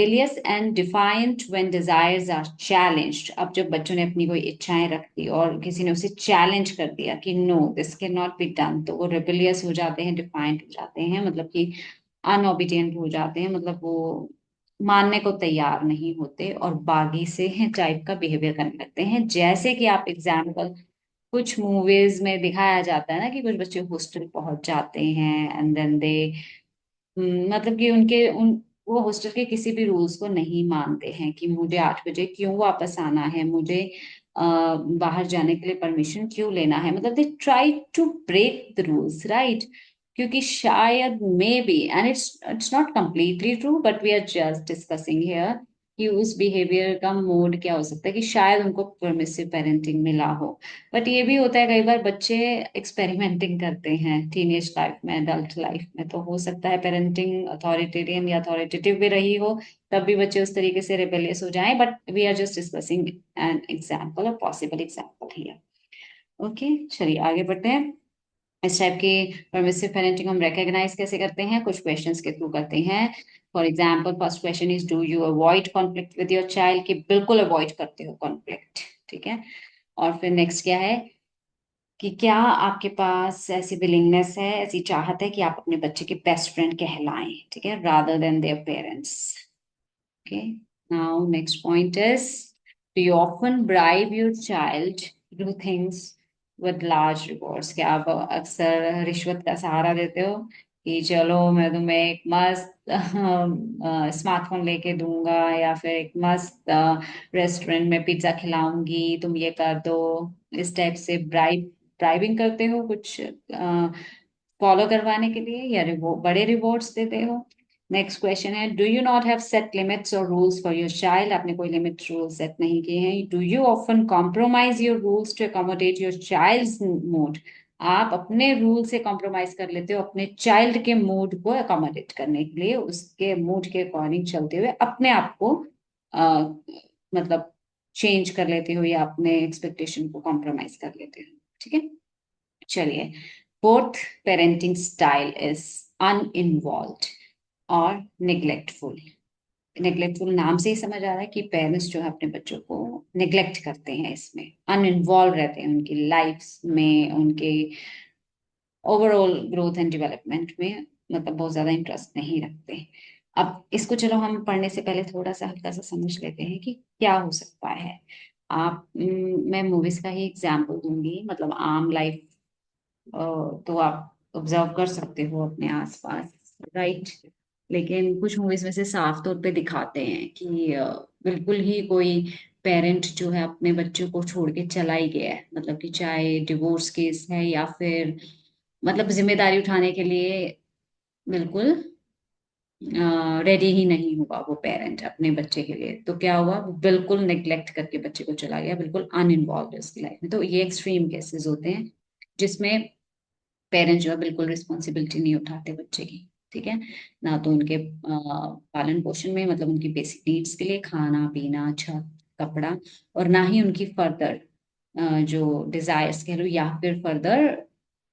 rebellious and defiant when desires are challenged। अब जब बच्चों ने अपनी कोई इच्छाएं रख दी और किसी ने उसे चैलेंज कर दिया कि no this cannot be done, तो वो रिबेलियस हो जाते हैं, डिफाइंट हो जाते हैं, मतलब कि अनओबिडियंट हो जाते हैं, मतलब वो मानने को तैयार नहीं होते और बागी से टाइप का बिहेवियर करने लगते हैं। जैसे कि आप एग्जाम्पल, कुछ मूवीज में दिखाया जाता है ना कि कुछ बच्चे हॉस्टल पहुंच जाते हैं एंड देन दे, मतलब कि उनके उन वो हॉस्टल के किसी भी रूल्स को नहीं मानते हैं कि मुझे 8 बजे क्यों वापस आना है, मुझे बाहर जाने के लिए परमिशन क्यों लेना है, मतलब they try to break the rules, right. क्योंकि शायद maybe, and it's not completely true but we are just discussing here कि उस बिहेवियर का मोड क्या हो सकता है, कि शायद उनको परमिसिव पेरेंटिंग मिला हो। बट ये भी होता है कई बार बच्चे एक्सपेरिमेंटिंग करते हैं टीनेज लाइफ में, एडल्ट लाइफ में, तो हो सकता है पेरेंटिंग अथॉरिटेरियन या अथॉरिटेटिव भी रही हो, तब भी बच्चे उस तरीके से रेबेलियस हो जाएं। But we are just discussing an example, a possible example here. Okay, चलिए आगे बढ़ते हैं। इस टाइप की परमिसिव पेरेंटिंग हम recognize कैसे करते हैं, कुछ क्वेश्चंस के थ्रू करते हैं। For example, first question is do you avoid conflict with your child, कि बिल्कुल अवॉइड करते हो कॉन्फ्लिक्ट, ठीक है। और फिर नेक्स्ट क्या है कि क्या आपके पास ऐसी विलिंगनेस है, ऐसी चाहत है कि आप अपने बच्चे के बेस्ट फ्रेंड कहलाएं, ठीक है, rather than their parents. Okay, now next point is do you often bribe your child do things with large rewards, क्या आप अक्सर रिश्वत का सहारा देते हो कि चलो मैं तुम्हें एक मस्त स्मार्टफोन लेके दूंगा या फिर एक मस्त रेस्टोरेंट में पिज्जा खिलाऊंगी, तुम ये कर दो, इस टाइप से ब्राइबिंग करते हो कुछ फॉलो करवाने के लिए, या बड़े रिवॉर्ड्स देते हो। नेक्स्ट क्वेश्चन है do you not have set limits और रूल्स फॉर योर चाइल्ड, आपने कोई लिमिट रूल सेट नहीं किए हैं। Do you often compromise your rules to accommodate your child's mood, आप अपने रूल से कॉम्प्रोमाइज कर लेते हो अपने चाइल्ड के मूड को अकोमोडेट करने के लिए, उसके मूड के अकॉर्डिंग चलते हुए अपने आप को अ, मतलब चेंज कर लेते हो या अपने एक्सपेक्टेशन को कॉम्प्रोमाइज कर लेते हो, ठीक है। चलिए, फोर्थ पेरेंटिंग स्टाइल इज अनइन्वॉल्व्ड और निग्लेक्टफुल। नेग्लेक्टफुल नाम से ही समझ आ रहा है कि पेरेंट्स जो है अपने बच्चों को निग्लेक्ट करते हैं, इसमें अनइन्वॉल्व रहते हैं उनकी लाइफ में, उनके ओवरऑल ग्रोथ एंड डेवलपमेंट में, मतलब बहुत ज्यादा इंटरेस्ट नहीं रखते। अब इसको चलो हम पढ़ने से पहले थोड़ा सा हल्का सा समझ लेते हैं कि क्या हो सकता है। आप मैं मूवीज का ही एग्जाम्पल दूंगी, मतलब आम लाइफ तो आप ऑब्जर्व कर सकते हो अपने आसपास, राइट। लेकिन कुछ मूवीज में से साफ तौर पे दिखाते हैं कि बिल्कुल ही कोई पेरेंट जो है अपने बच्चों को छोड़ के चला ही गया है, मतलब कि चाहे डिवोर्स केस है या फिर मतलब जिम्मेदारी उठाने के लिए बिल्कुल रेडी ही नहीं हुआ वो पेरेंट अपने बच्चे के लिए, तो क्या हुआ, वो बिल्कुल नेग्लेक्ट करके बच्चे को चला गया, बिल्कुल अनइन्वॉल्व है उसकी लाइफ में। तो ये एक्सट्रीम केसेस होते हैं जिसमें पेरेंट्स जो है बिल्कुल रिस्पॉन्सिबिलिटी नहीं उठाते बच्चे की, ठीक है। ना तो उनके पालन पोषण में, मतलब उनकी बेसिक नीड्स के लिए खाना पीना छत कपड़ा, और ना ही उनकी फर्दर जो डिजायर्स कह लो या फिर फर्दर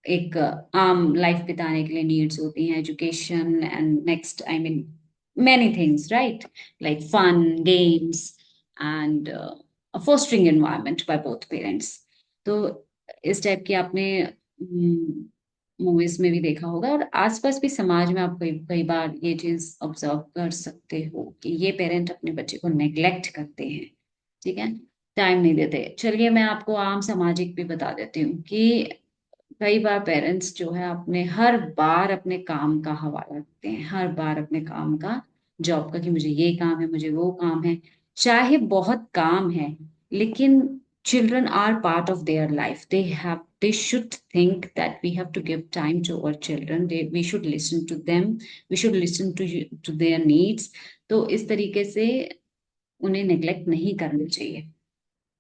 एक आम लाइफ बिताने के लिए नीड्स होती हैं, education and next I mean many things, right, like fun games and fostering environment by both parents. तो इस टाइप की आपने मूवीज में भी देखा होगा और आसपास भी समाज में आप कई कई बार ये चीज ऑब्जर्व कर सकते हो कि ये पेरेंट अपने बच्चे को नेग्लेक्ट करते हैं, ठीक है, टाइम नहीं देते। चलिए मैं आपको आम सामाजिक भी बता देती हूँ कि कई बार पेरेंट्स जो है अपने हर बार अपने काम का हवाला देते हैं, हर बार अपने काम का, जॉब का, कि मुझे ये काम है मुझे वो काम है, चाहे बहुत काम है, लेकिन children are part of their life, they should think that we have to give time to our children, we should listen to them, we should listen to their needs। तो इस तरीके से उन्हें नेग्लेक्ट नहीं करना चाहिए।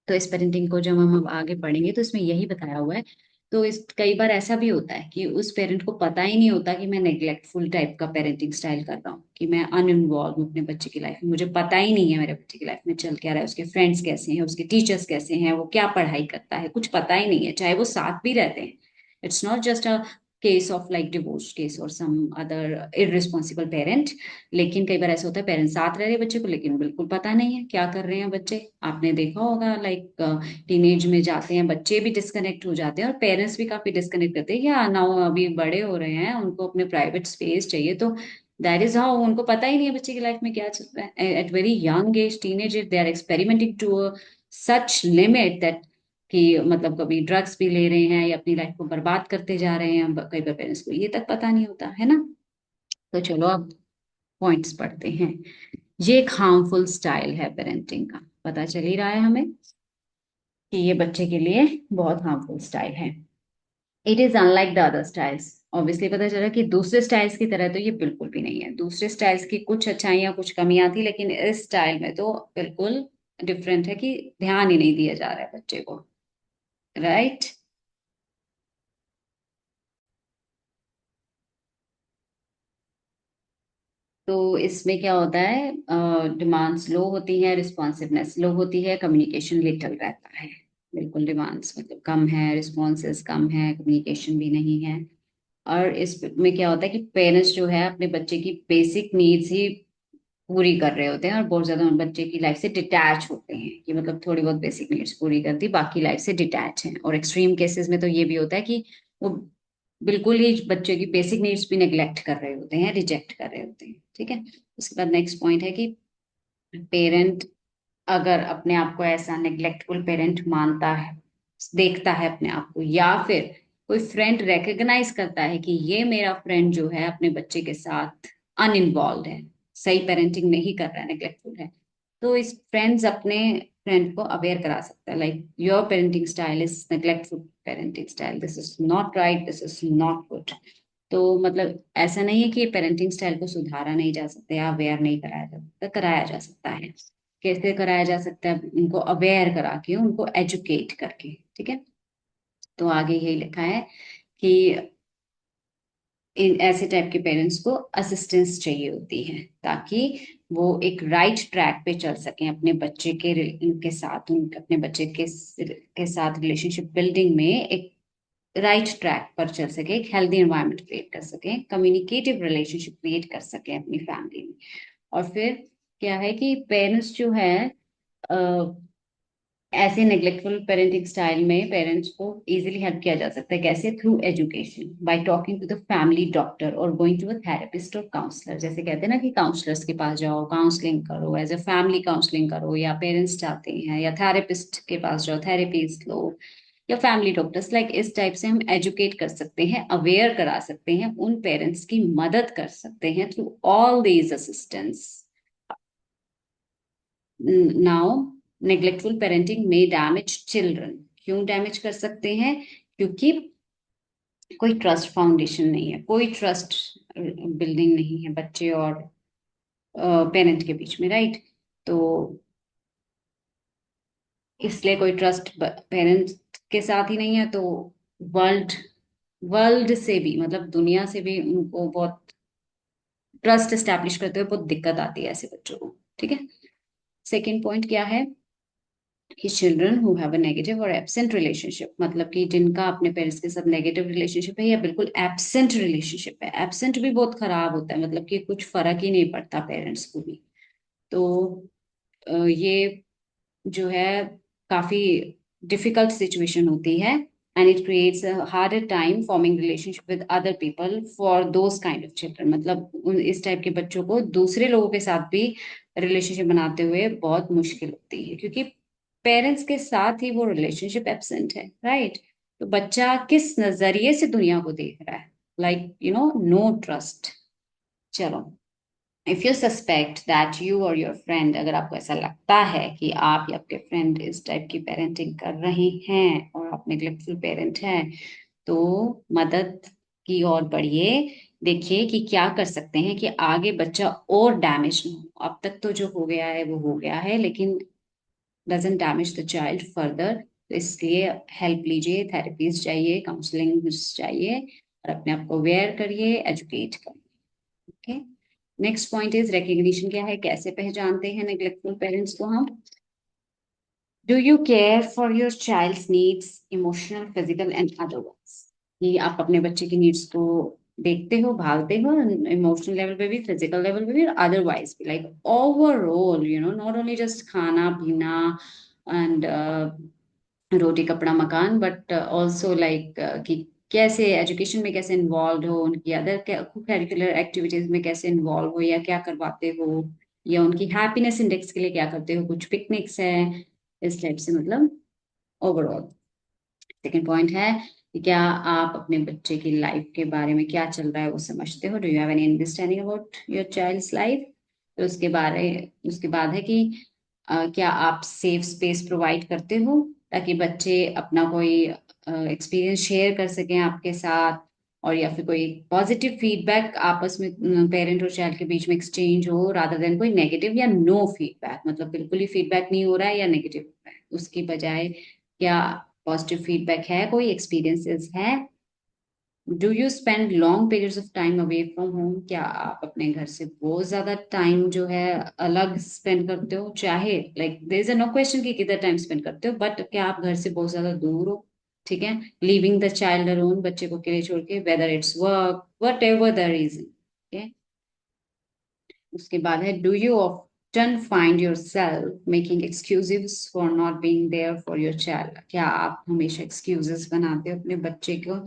तो इस पेरेंटिंग को जब हम अब आगे पढ़ेंगे तो इसमें यही बताया हुआ है। तो इस कई बार ऐसा भी होता है कि उस पेरेंट को पता ही नहीं होता कि मैं नेग्लेक्टफुल टाइप का पेरेंटिंग स्टाइल कर रहा हूँ, कि मैं अनइन्वॉल्व हूँ अपने बच्चे की लाइफ में, मुझे पता ही नहीं है मेरे बच्चे की लाइफ में चल क्या रहा है, उसके फ्रेंड्स कैसे हैं, उसके टीचर्स कैसे हैं, वो क्या पढ़ाई करता है, कुछ पता ही नहीं है, चाहे वो साथ भी रहते हैं। It's not just a case of like divorce case और सम अदर इररिस्पॉन्सिबल पेरेंट। लेकिन कई बार ऐसा होता है पेरेंट्स साथ रह रहे हैं बच्चे को लेकिन बिल्कुल पता नहीं है क्या कर रहे हैं बच्चे। आपने देखा होगा लाइक टीनेज में जाते हैं बच्चे भी डिस्कनेक्ट हो जाते हैं और पेरेंट्स भी काफी डिस्कनेक्ट करते हैं, या ना अभी बड़े हो रहे हैं उनको अपने प्राइवेट स्पेस चाहिए, तो दैट इज हाउ उनको पता ही नहीं है बच्चे की लाइफ में क्या चल रहा है। At very young age teenage they are experimenting to such limit that कि मतलब कभी ड्रग्स भी ले रहे हैं या अपनी लाइफ को बर्बाद करते जा रहे हैं, कई बार पेरेंट्स को ये तक पता नहीं होता है ना। तो चलो अब पॉइंट्स पढ़ते हैं। ये एक हार्मफुल स्टाइल है पेरेंटिंग का, पता चल ही रहा है हमें कि ये बच्चे के लिए बहुत हार्मफुल स्टाइल है। It is unlike the other styles. Obviously पता चला कि दूसरे स्टाइल्स की तरह तो ये बिल्कुल भी नहीं है। दूसरे स्टाइल्स की कुछ अच्छाइयाँ कुछ कमियां थी, लेकिन इस स्टाइल में तो बिल्कुल डिफरेंट है कि ध्यान ही नहीं दिया जा रहा है बच्चे को। राइट। तो इसमें क्या होता है, डिमांड्स लो होती है, रिस्पॉन्सिवनेस लो होती है, कम्युनिकेशन लिटल रहता है। बिल्कुल डिमांड्स मतलब कम है, रिस्पॉन्सेज कम है, कम्युनिकेशन भी नहीं है। और इसमें क्या होता है कि पेरेंट्स जो है अपने बच्चे की बेसिक नीड्स ही पूरी कर रहे होते हैं और बहुत ज्यादा उन बच्चे की लाइफ से डिटैच होते हैं कि मतलब थोड़ी बहुत बेसिक नीड्स पूरी कर दी बाकी लाइफ से डिटैच हैं। और एक्सट्रीम केसेस में तो ये भी होता है कि वो बिल्कुल ही बच्चे की बेसिक नीड्स भी नेग्लेक्ट कर रहे होते हैं, रिजेक्ट कर रहे होते हैं। ठीक है। उसके बाद नेक्स्ट पॉइंट है कि पेरेंट अगर अपने आप को ऐसा नेग्लेक्टफुल पेरेंट मानता है, देखता है अपने आप को, या फिर कोई फ्रेंड रेकग्नाइज करता है कि ये मेरा फ्रेंड जो है अपने बच्चे के साथ अनइन्वॉल्व है, सही पेरेंटिंग नहीं कर रहा है, नेग्लेक्टफुल है, तो इस फ्रेंड्स अपने फ्रेंड को अवेयर करा सकता है like your parenting style is neglectful parenting style, this is not right, this is not good. तो मतलब ऐसा नहीं है कि पेरेंटिंग स्टाइल को सुधारा नहीं जा सकता या अवेयर नहीं कराया जा सकता, कराया जा सकता है। कैसे कराया जा सकता है, उनको अवेयर करा के, उनको एजुकेट करके। ठीक है। तो आगे यही लिखा है कि इन ऐसे टाइप के पेरेंट्स को असिस्टेंस चाहिए होती है ताकि वो एक राइट ट्रैक पे चल सकें अपने बच्चे के साथ, उनके अपने बच्चे के साथ रिलेशनशिप बिल्डिंग में एक राइट ट्रैक पर चल सके, एक हेल्दी एनवायरनमेंट क्रिएट कर सके, कम्युनिकेटिव रिलेशनशिप क्रिएट कर सके अपनी फैमिली में। और फिर क्या है कि पेरेंट्स जो है ऐसे नेग्लेक्टफुल पेरेंटिंग स्टाइल में पेरेंट्स को इजीली हेल्प किया जा सकता है। कैसे? Through education, by talking to the family doctor और गोइंग टू अ थेरेपिस्ट और काउंसलर। जैसे कहते हैं ना कि काउंसलर्स के पास जाओ, काउंसलिंग करो, एज अ फैमिली काउंसलिंग करो, या पेरेंट्स चाहते हैं या थेरेपिस्ट के पास जाओ, थेरेपीज लो, या फैमिली डॉक्टर्स। लाइक इस टाइप से हम एजुकेट कर सकते हैं, अवेयर करा सकते हैं, उन पेरेंट्स की मदद कर सकते हैं through all these assistance. Now neglectful parenting में डैमेज चिल्ड्रन। क्यों डैमेज कर सकते हैं? क्योंकि कोई ट्रस्ट फाउंडेशन नहीं है, कोई ट्रस्ट बिल्डिंग नहीं है बच्चे और पेरेंट के बीच में, राइट। तो इसलिए कोई ट्रस्ट पेरेंट्स के साथ ही नहीं है, तो वर्ल्ड वर्ल्ड से भी मतलब दुनिया से भी उनको बहुत ट्रस्ट एस्टेब्लिश करते हुए बहुत दिक्कत आती है ऐसे बच्चों को। ठीक है। सेकेंड पॉइंट क्या है कि children who have a negative और एब्सेंट रिलेशनशिप, मतलब कि जिनका अपने पेरेंट्स के साथ नेगेटिव रिलेशनशिप है या बिल्कुल एब्सेंट रिलेशनशिप है। एब्सेंट भी बहुत खराब होता है, मतलब कि कुछ फर्क ही नहीं पड़ता पेरेंट्स को भी। तो ये जो है काफी डिफिकल्ट सिचुएशन होती है, and it creates a harder time forming relationship with other people for those kind of children. मतलब इस टाइप के बच्चों को दूसरे लोगों के साथ भी रिलेशनशिप बनाते हुए बहुत मुश्किल होती है, क्योंकि पेरेंट्स के साथ ही वो रिलेशनशिप एब्सेंट है, राइट। तो बच्चा किस नजरिए से दुनिया को देख रहा है, लाइक नो ट्रस्ट। चलो, if you suspect that you और योर फ्रेंड, अगर आपको ऐसा लगता है कि आप या आपके फ्रेंड इस टाइप की पेरेंटिंग कर रहे हैं और आप नेग्लेक्टफुल पेरेंट हैं, तो मदद की ओर बढ़िए। देखिए कि क्या कर सकते हैं कि आगे बच्चा और डैमेज ना हो। अब तक तो जो हो गया है वो हो गया है, लेकिन doesn't damage the child further. तो इसलिए हेल्प लीजिए, थेरेपीज चाहिए, काउंसलिंग चाहिए, और अपने आप को अवेयर करिए, एजुकेट करिए। Okay. Next point is recognition. क्या है, कैसे पहचानते हैं नेग्लेक्टफुल पेरेंट्स को हम? Do you care for your child's needs, emotional, physical and otherwise? कि आप अपने बच्चे की नीड्स को देखते हो, भालते हो, इमोशनल लेवल पे भी, फिजिकल लेवल पे भी, और अदरवाइज भी, like overall, not only just खाना पीना एंड रोटी कपड़ा मकान, बट ऑल्सो लाइक कि कैसे एजुकेशन में कैसे इन्वॉल्व हो, उनकी अदर करिकुलर एक्टिविटीज में कैसे इन्वॉल्व हो या क्या करवाते हो, या उनकी हैप्पीनेस इंडेक्स के लिए क्या करते हो, कुछ पिकनिक्स है, इस टाइप से, मतलब ओवरऑल। सेकेंड पॉइंट है कि क्या आप अपने बच्चे की लाइफ के बारे में क्या चल रहा है वो समझते हो, do you have any understanding about your child's life. तो उसके बाद है कि क्या आप सेफ स्पेस प्रोवाइड करते हो ताकि बच्चे अपना कोई एक्सपीरियंस शेयर कर सकें आपके साथ, और या फिर कोई पॉजिटिव फीडबैक आपस में पेरेंट और चाइल्ड के बीच में एक्सचेंज हो, रादर देन कोई नेगेटिव या नो फीडबैक, मतलब बिल्कुल ही फीडबैक नहीं हो रहा है या नेगेटिव हो रहा है, उसकी बजाय क्या पॉजिटिव फीडबैक है, कोई एक्सपीरियंसेस है। Do you spend long periods of time away from home, क्या आप अपने घर से बहुत ज्यादा टाइम जो है अलग स्पेंड करते हो, चाहे like there is no question कि कितना टाइम स्पेंड करते हो, बट क्या आप घर से बहुत ज्यादा दूर हो, ठीक है, लिविंग द चाइल्ड अलोन, बच्चे को अकेले छोड़ के, whether it's work whatever the reason, ठीक है। उसके बाद है, do you often find yourself making excuses for not being there for your child, क्या आप हमेशा एक्सक्यूजेस बनाते हो अपने बच्चे को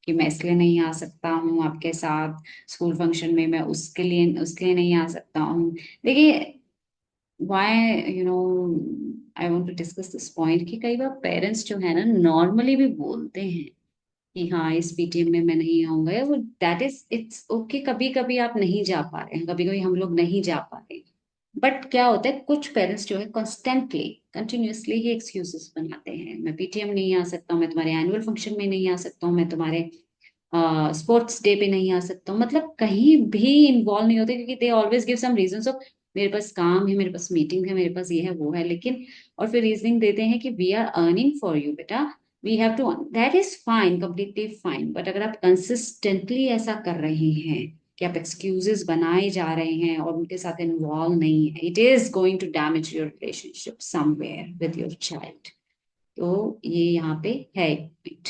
कि मैं इसलिए नहीं आ सकता हूँ आपके साथ स्कूल फंक्शन में, मैं उसके लिए नहीं आ सकता हूँ। देखिए, why I want to discuss this point कि कई बार पेरेंट्स जो है ना नॉर्मली भी बोलते हैं कि हाँ इस पीटीएम में मैं नहीं आऊंगा, वो दैट इज इट्स ओके, कभी कभी आप नहीं जा पा रहे हैं, कभी कभी हम लोग नहीं जा पा रहे हैं, बट क्या होता है कुछ पेरेंट्स जो है कॉन्स्टेंटली कंटिन्यूअसली ही एक्सक्यूजेस बनाते हैं, मैं पीटीएम नहीं आ सकता हूँ, मैं तुम्हारे एनुअल फंक्शन में नहीं आ सकता हूँ, मैं तुम्हारे स्पोर्ट्स डे पे नहीं आ सकता हूँ, मतलब कहीं भी इन्वॉल्व नहीं होते, क्योंकि they always give some reason of मेरे पास काम है, मेरे पास मीटिंग है, मेरे पास ये है वो है, लेकिन और फिर रीजनिंग देते हैं कि we are earning for you बेटा, we have to, that is fine, completely fine, but अगर आप कंसिस्टेंटली ऐसा कर रहे हैं कि आप एक्सक्यूजेस बनाए जा रहे हैं और उनके साथ इन्वॉल्व नहीं है, it is going to damage your relationship somewhere with your child. तो ये यहाँ पे है एक पॉइंट,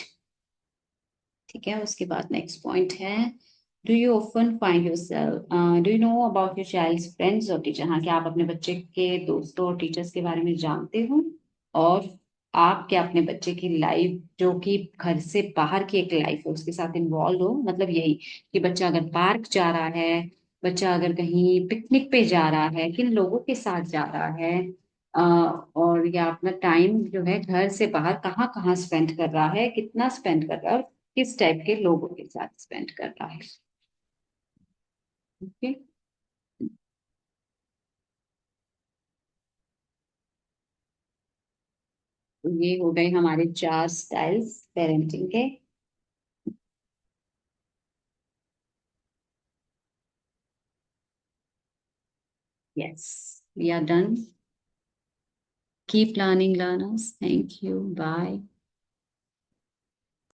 ठीक है। उसके बाद नेक्स्ट पॉइंट है, do you often find yourself, do you know about your child's friends और टीचर, हाँ क्या आप अपने बच्चे के दोस्तों और टीचर्स के बारे में जानते हो, और आप क्या अपने बच्चे की लाइफ जो कि घर से बाहर की एक लाइफ है उसके साथ इन्वॉल्व हो, मतलब यही कि बच्चा अगर पार्क जा रहा है, बच्चा अगर कहीं पिकनिक पे जा रहा है, किन लोगों के साथ जा रहा है, और या अपना टाइम जो है घर से बाहर कहाँ कहाँ स्पेंड कर रहा है, कितना स्पेंड कर रहा है, और किस टाइप के लोगों के साथ स्पेंड कर रहा है, ओके। तो ये हो गए हमारे 4 स्टाइल्स पेरेंटिंग के। Yes, we are done. Keep learning learners, thank you, bye.